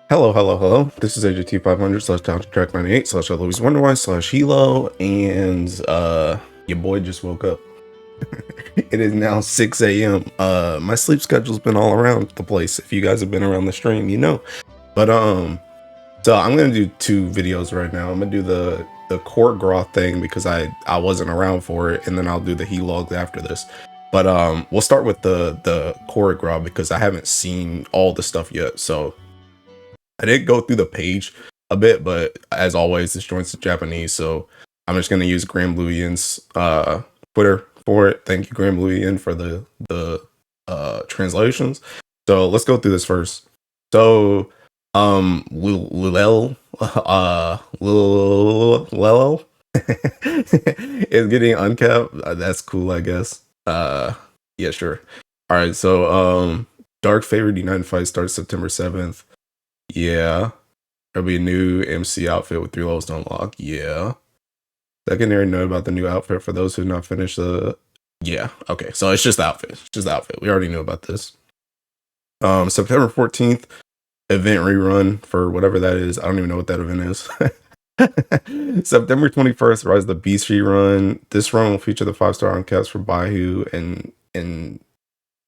Hello, hello, hello. This is AJT 500 slash track 98 slash Louis Wonderwine slash Hilo, and your boy just woke up. It is now 6 a.m. My sleep schedule's been all around the place. If you guys have been around the stream, you know. But so I'm gonna do two videos right now. I'm gonna do the Koregra thing because I wasn't around for it, and then I'll do the Helogs after this. But we'll start with the Koregra because I haven't seen all the stuff yet. So I did go through the page a bit, but as always, this joint's in Japanese, so I'm just gonna use Graham Bluian's Twitter for it. Thank you, Graham Bluian, for the translations. So let's go through this first. So Lulel is getting uncapped. That's cool, I guess. Yeah, sure. All right, so Dark Favored United Fight starts September 7th. Yeah. There'll be a new MC outfit with 3 levels to unlock. Yeah. Secondary note about the new outfit for those who have not finished the. Yeah. Okay. So it's just the outfit. It's just the outfit. We already knew about this. September 14th, event rerun for whatever that is. I don't even know what that event is. September 21st, Rise of the Beast rerun. This run will feature the 5-star uncaps for Baihu and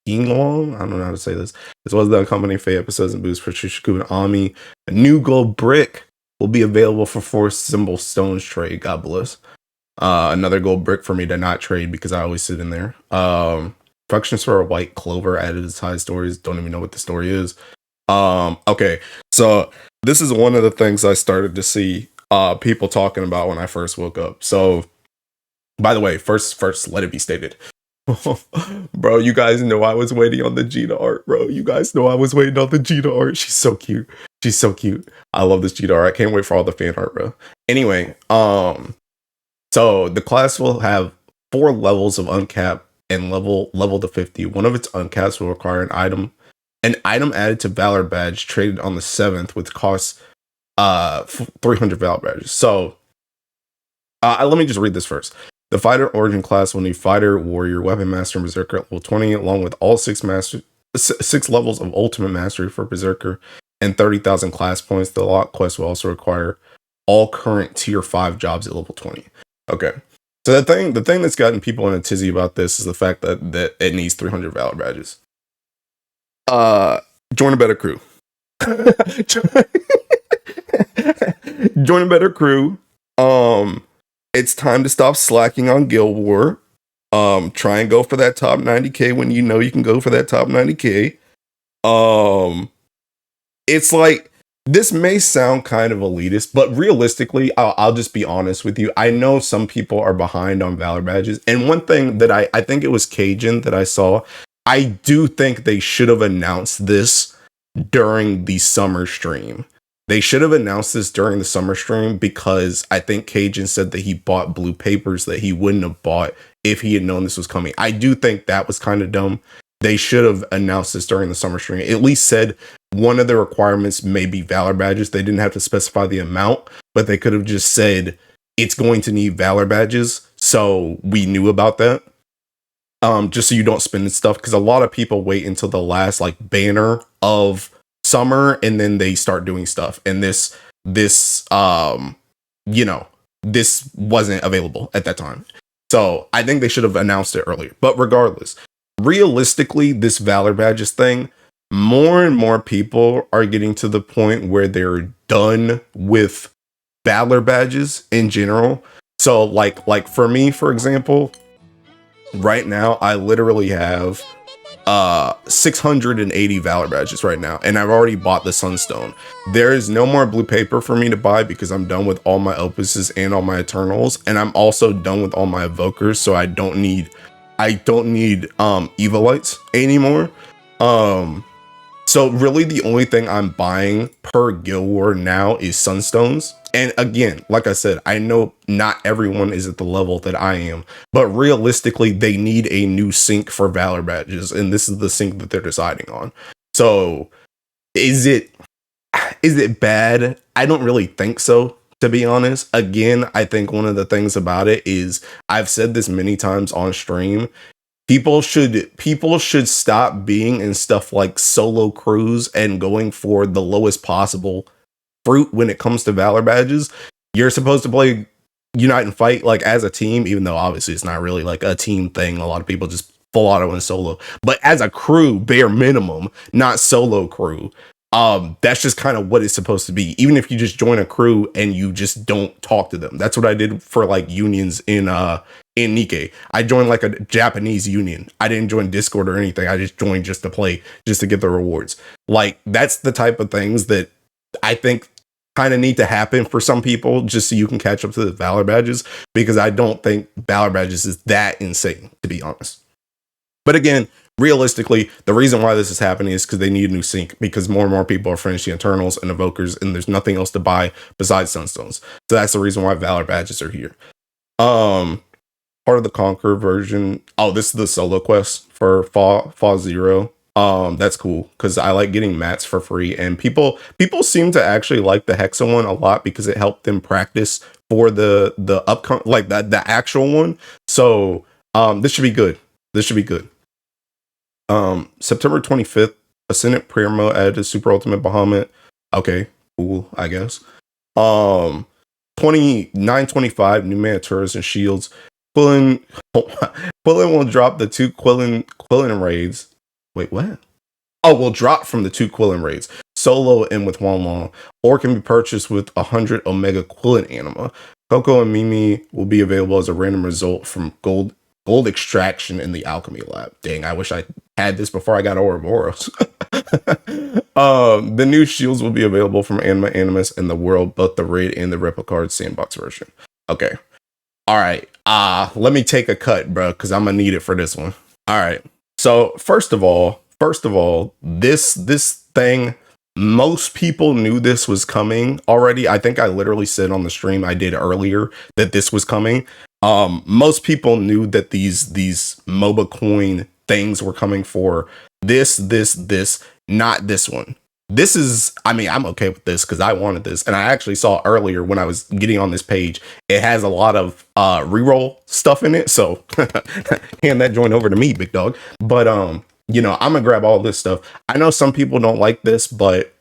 Yinglong, I don't know how to say this, as well as the accompanying Fate episodes and boosts for Shishiku and Ami. A new gold brick will be available for 4 symbol stones trade. God bless. Another gold brick for me to not trade because I always sit in there. Functions for a white clover added as high stories. Don't even know what the story is. Okay, so this is one of the things I started to see people talking about when I first woke up. So, by the way, first, let it be stated. Bro, you guys know I was waiting on the Gina art, bro. You guys know I was waiting on the Gina art. She's so cute. She's so cute. I love this Gina art. I can't wait for all the fan art, bro. Anyway, so the class will have 4 levels of uncap and level to 50. One of its uncaps will require an item added to Valor badge traded on the 7th, which costs 300 Valor badges. So let me just read this first. The fighter origin class will need fighter, warrior, weapon master, and berserker at level 20, along with all 6 levels of ultimate mastery for berserker and 30,000 class points. The lock quest will also require all current tier 5 jobs at level 20. Okay. So the thing that's gotten people in a tizzy about this is the fact that it needs 300 valor badges. Join a better crew. Join a better crew. It's time to stop slacking on Guild War. Try and go for that top 90k when you know you can go for that top 90k. It's like, this may sound kind of elitist, but realistically, I'll just be honest with you. I know some people are behind on Valor badges. And one thing that I think it was Cajun that I saw, I do think they should have announced this during the summer stream. They should have announced this during the summer stream because I think Cajun said that he bought blue papers that he wouldn't have bought if he had known this was coming. I do think that was kind of dumb. They should have announced this during the summer stream. At least said one of the requirements may be Valor badges. They didn't have to specify the amount, but they could have just said it's going to need Valor badges. So we knew about that. Just so you don't spend stuff, because a lot of people wait until the last like banner of summer and then they start doing stuff, and this wasn't available at that time. So I think they should have announced it earlier. But regardless, realistically, this Valor badges thing, more and more people are getting to the point where they're done with Valor badges in general. So like for me, for example, right now I literally have 680 Valor badges right now, and I've already bought the Sunstone. There is no more blue paper for me to buy because I'm done with all my opuses and all my Eternals, and I'm also done with all my evokers, so I don't need Evilites anymore. So really the only thing I'm buying per Guild War now is Sunstones. And again, like I said, I know not everyone is at the level that I am, but realistically, they need a new sync for Valor badges, and this is the sync that they're deciding on. So, is it bad? I don't really think so, to be honest. Again, I think one of the things about it is, I've said this many times on stream, People should stop being in stuff like solo crews and going for the lowest possible fruit when it comes to Valor badges. You're supposed to play Unite and Fight like as a team, even though obviously it's not really like a team thing. A lot of people just full auto and solo, but as a crew, bare minimum, not solo crew. That's just kind of what it's supposed to be. Even if you just join a crew and you just don't talk to them. That's what I did for like unions in Nikkei. I joined like a Japanese union. I didn't join Discord or anything. I just joined just to play, just to get the rewards. Like that's the type of things that I think kind of need to happen for some people just so you can catch up to the Valor badges, because I don't think Valor badges is that insane, to be honest. But again, realistically, the reason why this is happening is because they need a new sync, because more and more people are finishing Eternals and Evokers, and there's nothing else to buy besides Sunstones. So that's the reason why Valor badges are here. Part of the Conquer version. Oh, this is the solo quest for Fall Zero. That's cool because I like getting mats for free, and people seem to actually like the Hexa one a lot because it helped them practice for the upcoming, like the actual one. So this should be good. This should be good. September 25th, Ascendant Prayer Mode added to Super Ultimate Bahamut. Okay, cool, I guess. 2925 new mana turrets and shields. Quillen will drop the 2 Quillen raids. Wait, what? Oh, will drop from the 2 Quillen raids, solo and with one long, or can be purchased with 100 Omega Quillen anima. Coco and Mimi will be available as a random result from gold extraction in the alchemy lab. Dang, I wish I had this before I got Ouroboros. The new shields will be available from Anima Animus and the world, both the raid and the Replicard sandbox version. Okay. All right. Let me take a cut, bro, because I'm gonna need it for this one. All right. So first of all, this thing, most people knew this was coming already. I think I literally said on the stream I did earlier that this was coming. Most people knew that these MOBA coin things were coming for this, not this one. This is, I mean, I'm okay with this because I wanted this. And I actually saw earlier when I was getting on this page, it has a lot of reroll stuff in it. So hand that joint over to me, big dog. But you know, I'm gonna grab all this stuff. I know some people don't like this, but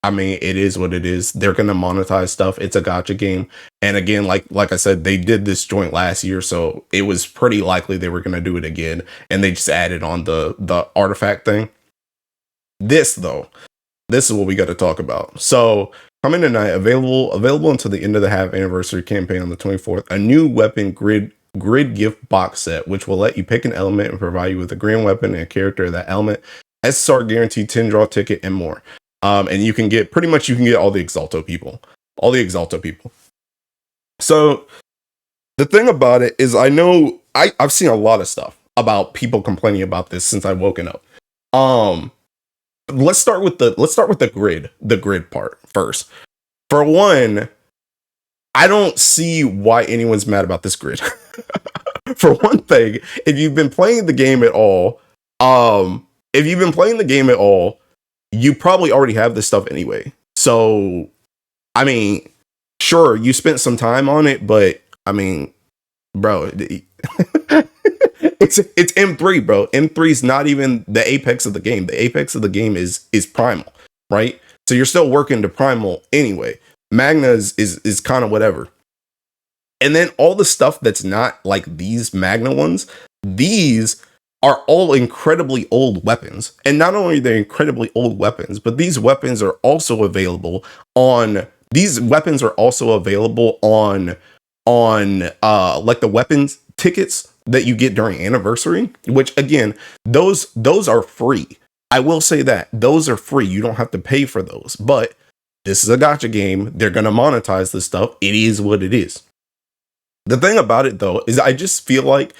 I mean, it is what it is. They're gonna monetize stuff. It's a gacha game. And again, like I said, they did this joint last year, so it was pretty likely they were gonna do it again. And they just added on the artifact thing. This though, this is what we got to talk about. So coming tonight, available until the end of the half anniversary campaign on the 24th, a new weapon grid gift box set, which will let you pick an element and provide you with a grand weapon and a character of that element, SSR guaranteed 10 draw ticket and more. And you can get all the Exalto people. So the thing about it is, I know I've seen a lot of stuff about people complaining about this since I've woken up. Let's start with the grid part first. For one, I don't see why anyone's mad about this grid. For one thing, if you've been playing the game at all, you probably already have this stuff anyway. So, I mean, sure, you spent some time on it, but I mean, bro, it's M3, bro. M3 is not even the apex of the game. The apex of the game is primal, right? So you're still working to primal anyway. Magna is kind of whatever. And then all the stuff that's not like these Magna ones, these are all incredibly old weapons. And not only are they incredibly old weapons, but these weapons are also available on like the weapons tickets that you get during anniversary, which again, those are free. I will say that those are free. You don't have to pay for those, but this is a gacha game. They're going to monetize this stuff. It is what it is. The thing about it though, is I feel like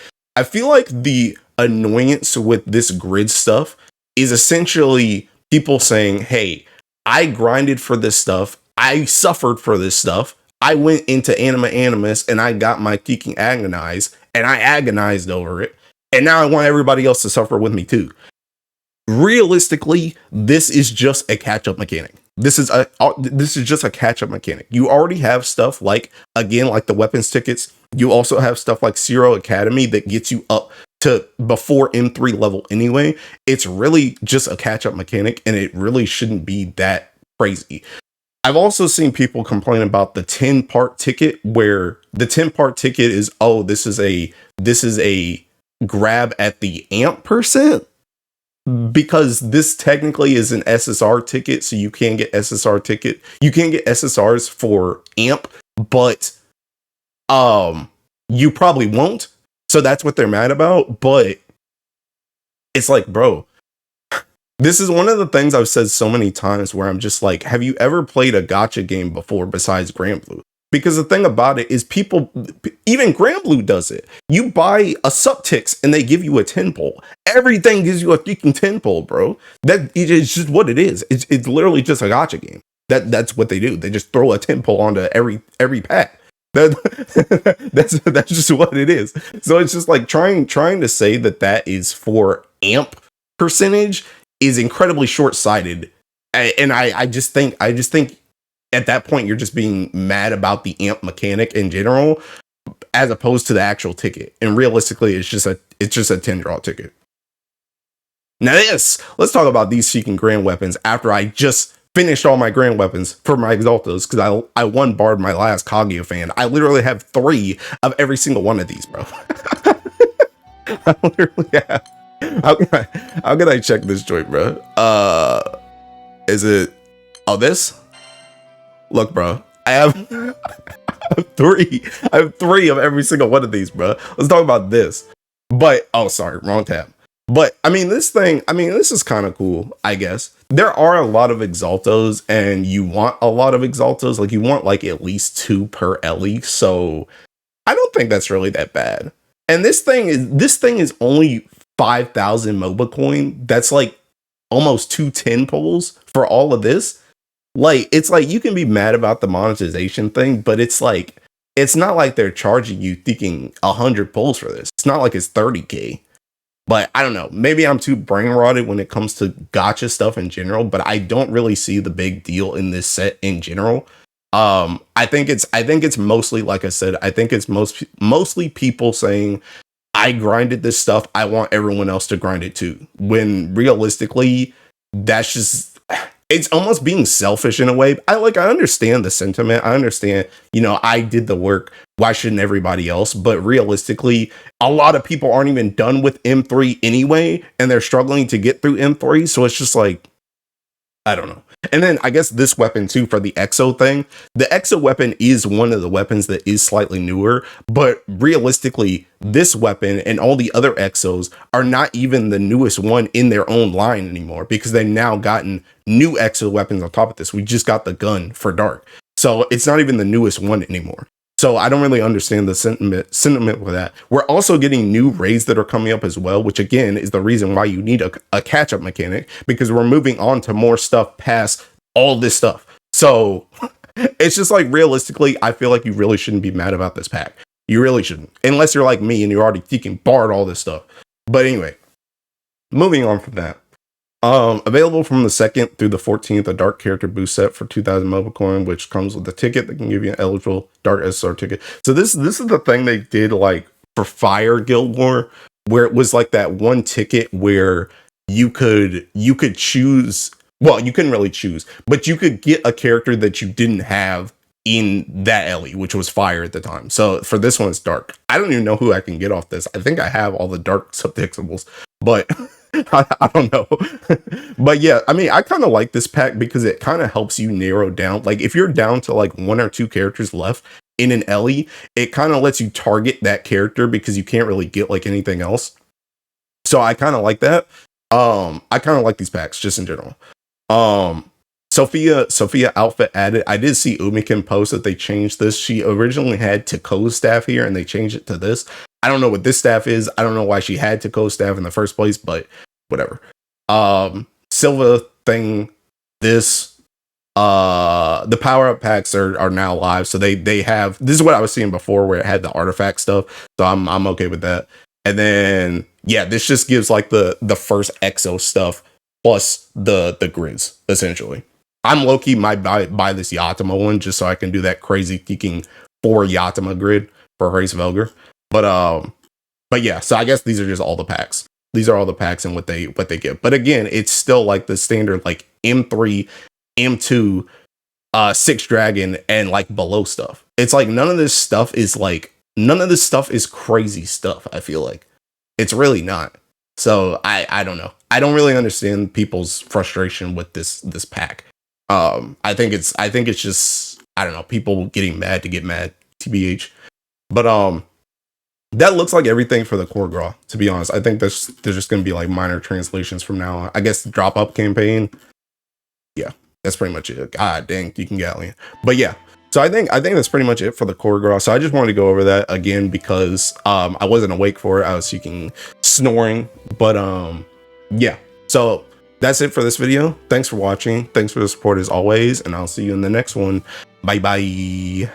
the annoyance with this grid stuff is essentially people saying, hey, I grinded for this stuff. I suffered for this stuff. I went into Anima Animus and I got my Teking Agonize and I agonized over it. And now I want everybody else to suffer with me too. Realistically, this is just a catch-up mechanic. This is just a catch-up mechanic. You already have stuff like the weapons tickets. You also have stuff like Zero Academy that gets you up to before M3 level anyway. It's really just a catch up mechanic, and it really shouldn't be that crazy. I've also seen people complain about the 10-part ticket, where the 10-part ticket is, oh, this is a grab at the amp percent, because this technically is an SSR ticket, so you can get SSR ticket. You can get SSRs for amp, but you probably won't. So that's what they're mad about. But it's like, bro, this is one of the things I've said so many times where I'm just like, have you ever played a gacha game before besides Granblue? Because the thing about it is, people, even Granblue does it. You buy a Subtix and they give you a 10 pole. Everything gives you a freaking 10 pole, bro. That is just what it is. It's literally just a gacha game. That's what they do. They just throw a 10 pole onto every pack. That's just what it is. So it's just like trying to say that is for amp percentage is incredibly short-sighted. And I just think at that point you're just being mad about the amp mechanic in general, as opposed to the actual ticket. And realistically, it's just a 10 draw ticket. Now let's talk about these Seeking Grand Weapons after I just finished all my Grand Weapons for my Exaltos, because I one-barred my last Kaguya fan. I literally have 3 of every single one of these, bro. I literally have. How can I check this joint, bro? Is it, oh, this? Look, bro, I have 3. I have 3 of every single one of these, bro. Let's talk about this. But, oh, sorry, wrong tab. But I mean, this is kind of cool, I guess. There are a lot of Exaltos, and you want a lot of Exaltos. Like, you want like at least 2 per Ellie. So I don't think that's really that bad. And this thing is only 5,000 MOBA coin. That's like almost 2 10 poles for all of this. Like, it's like, you can be mad about the monetization thing, but it's like, it's not like they're charging you thinking 100 poles for this. It's not like it's 30K. But I don't know, maybe I'm too brain rotted when it comes to gacha stuff in general, but I don't really see the big deal in this set in general. I think it's mostly, like I said, I think it's mostly people saying, I grinded this stuff, I want everyone else to grind it too. When realistically, that's just, it's almost being selfish in a way. I understand the sentiment. I understand, I did the work. Why shouldn't everybody else? But realistically, a lot of people aren't even done with M3 anyway, and they're struggling to get through M3. So it's just like, I don't know. And then I guess this weapon too, for the Exo thing. The Exo weapon is one of the weapons that is slightly newer, but realistically, this weapon and all the other Exos are not even the newest one in their own line anymore, because they've now gotten new Exo weapons on top of this. We just got the gun for Dark. So it's not even the newest one anymore. So I don't really understand the sentiment with that. We're also getting new raids that are coming up as well, which again is the reason why you need a catch-up mechanic, because we're moving on to more stuff past all this stuff. So it's just like, realistically, I feel like you really shouldn't be mad about this pack. You really shouldn't, unless you're like me and you're already freaking barred all this stuff. But anyway, moving on from that. Available from the 2nd through the 14th, a Dark character boost set for 2,000 MOBA coin, which comes with a ticket that can give you an eligible Dark SSR ticket. So this is the thing they did like for Fire Guild War, where it was like that one ticket where you could choose. Well, you couldn't really choose, but you could get a character that you didn't have in that Ellie, which was Fire at the time. So for this one, it's Dark. I don't even know who I can get off this. I think I have all the Dark subtixables, but I don't know. But yeah, I mean, I kind of like this pack because it kind of helps you narrow down. Like, if you're down to like 1 or 2 characters left in an Ellie, it kind of lets you target that character because you can't really get like anything else. So I kind of like that. I kind of like these packs just in general. Sophia outfit added. I did see Umikin post that they changed this. She originally had Tako's staff here and they changed it to this. I don't know what this staff is. I don't know why she had Tako's staff in the first place, but whatever. Silva thing, this, the power-up packs are now live. So they have, this is what I was seeing before where it had the artifact stuff. So I'm okay with that. And then, yeah, this just gives like the first Exo stuff plus the grids, essentially. I'm low-key might buy this Yatima one just so I can do that crazy thinking 4 Yatima grid for Race Velger. But But yeah, so I guess these are just all the packs. These are all the packs and what they give. But again, it's still like the standard like M3, M2, 6 dragon and like below stuff. It's like none of this stuff is crazy stuff, I feel like. It's really not. So I don't know. I don't really understand people's frustration with this pack. I think it's just, I don't know, people getting mad to get mad, TBH. But that looks like everything for the Koregra, to be honest. I think there's just gonna be like minor translations from now on. I guess the drop up campaign. Yeah, that's pretty much it. God dang, you can Galleon. But yeah. So I think that's pretty much it for the Koregra. So I just wanted to go over that again because I wasn't awake for it. I was seeking snoring. But yeah. So that's it for this video. Thanks for watching. Thanks for the support as always, and I'll see you in the next one. Bye bye.